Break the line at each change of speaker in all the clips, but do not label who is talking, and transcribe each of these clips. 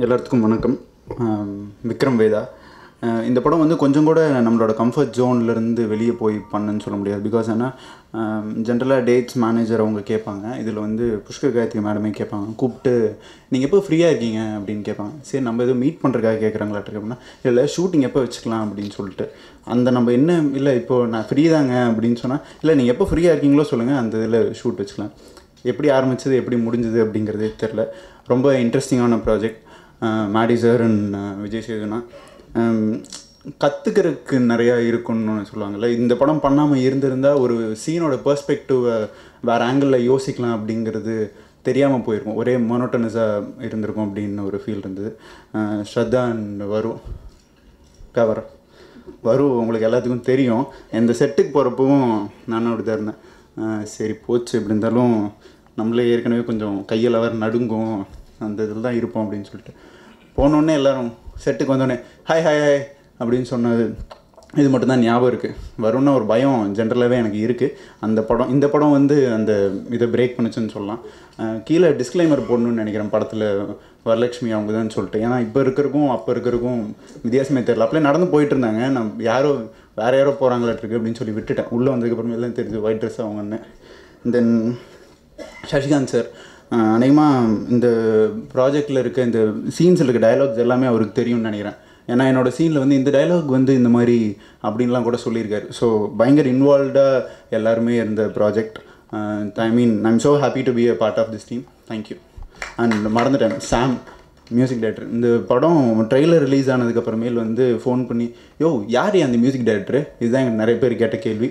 எல்லாத்துக்கும் வணக்கம். விக்ரம் வேதா. இந்த படம் வந்து கொஞ்சம் கூட நம்மளோட கம்ஃபர்ட் ஜோன்லேருந்து வெளியே போய் பண்ணுன்னு சொல்ல முடியாது. பிகாஸ் ஏன்னா ஜென்ரலாக டேட்ஸ் மேனேஜர் அவங்க கேட்பாங்க. இதில் வந்து புஷ்கர் காயத்ரி மேடமே கேட்பாங்க, கூப்பிட்டு நீங்கள் எப்போ ஃப்ரீயாக இருக்கீங்க அப்படின்னு கேட்பாங்க. சரி, நம்ம எதுவும் மீட் பண்ணுறதுக்காக கேட்குறாங்களாட்டு அப்படின்னா, இல்லை ஷூட்டிங் எப்போ வச்சுக்கலாம் அப்படின்னு சொல்லிட்டு அந்த நம்ம என்ன இல்லை இப்போது நான் ஃப்ரீ தாங்க அப்படின்னு சொன்னால், இல்லை நீங்கள் எப்போ ஃப்ரீயாக இருக்கீங்களோ சொல்லுங்கள், அந்த இதில் ஷூட் வச்சுக்கலாம். எப்படி ஆரம்பித்தது எப்படி முடிஞ்சது அப்படிங்கிறதே தெரில. ரொம்ப இன்ட்ரெஸ்டிங்கான ப்ராஜெக்ட். மாடி சார் அண்ட் விஜய் சேதுனா கற்றுக்கிறதுக்கு நிறையா இருக்குன்னு சொல்லுவாங்கள்ல. இந்த படம் பண்ணாமல் இருந்திருந்தால் ஒரு சீனோட பெர்ஸ்பெக்டிவை வேறு ஆங்கிளில் யோசிக்கலாம் அப்படிங்கிறது தெரியாமல் போயிருக்கும். ஒரே மோனோட்டனஸாக இருந்திருக்கும் அப்படின்னு ஒரு ஃபீல் இருந்தது. ஸ்ரத்தா அண்ட் வரு உங்களுக்கு எல்லாத்துக்கும் தெரியும். இந்த செட்டுக்கு போகிறப்பவும் நானும் அப்படி தான் இருந்தேன். சரி போச்சு, எப்படி இருந்தாலும் நம்மளே ஏற்கனவே கொஞ்சம் கையில் வேறு நடுங்கும், அந்த இதில் தான் இருப்போம் அப்படின்னு சொல்லிட்டு போனோடனே எல்லோரும் செட்டுக்கு வந்தோடனே ஹாய் ஹாய் ஹாய் அப்படின்னு சொன்னது இது மட்டும்தான் ஞாபகம் இருக்குது. வரும்னா ஒரு பயம் ஜென்ரலாகவே எனக்கு இருக்குது. இந்த படம் வந்து அந்த இதை பிரேக் பண்ணுச்சுன்னு சொல்லலாம். கீழே டிஸ்க்ளைமர் போடணுன்னு நினைக்கிறேன் படத்தில் வரலட்சுமி அவங்க தான் சொல்லிட்டு. ஏன்னா இப்போ இருக்கிறக்கும் அப்போ இருக்கிறக்கும் வித்தியாசமே தெரியல. அப்படியே நடந்து போயிட்டு இருந்தாங்க, நான் வேறு யாரோ போகிறாங்களாட்டிருக்கு அப்படின்னு சொல்லி விட்டுட்டேன். உள்ளே வந்ததுக்கப்புறமே எல்லாம் தெரிஞ்சு ஒயிட் ட்ரெஸ் அவங்கன்னு. தென் சசிகாந்த் சார் அநேகமாக இந்த ப்ராஜெக்டில் இருக்க இந்த சீன்ஸில் இருக்க டயலாக்ஸ் எல்லாமே அவருக்கு தெரியும்னு நினைக்கிறேன். ஏன்னா என்னோடய சீனில் வந்து இந்த டைலாக் வந்து இந்த மாதிரி அப்படின்லாம் கூட சொல்லியிருக்காரு. ஸோ பயங்கர இன்வால்வ்டாக எல்லாருமே இருந்த project. I'm so happy to be a part of this team. Thank you. And மறந்துட்டேன், சாம் மியூசிக் டைரக்டர். இந்த படம் ட்ரெய்லர் ரிலீஸ் ஆனதுக்கப்புறமேல் வந்து ஃபோன் பண்ணி, யார் அந்த மியூசிக் டைரக்டரு, இதுதான் எங்களுக்கு நிறைய பேர் கேட்ட கேள்வி.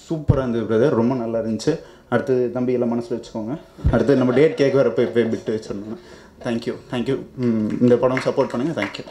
சூப்பராக இருந்தது பிரதர், ரொம்ப நல்லா இருந்துச்சு. அடுத்து தம்பி எல்லாம் மனசில் வச்சுக்கோங்க. அடுத்து நம்ம டேட் கேட்க வரப்போ இப்போ பிட்டு வச்சிடணும். தேங்க்யூ. இந்த படம் சப்போர்ட் பண்ணுங்கள். தேங்க்யூ.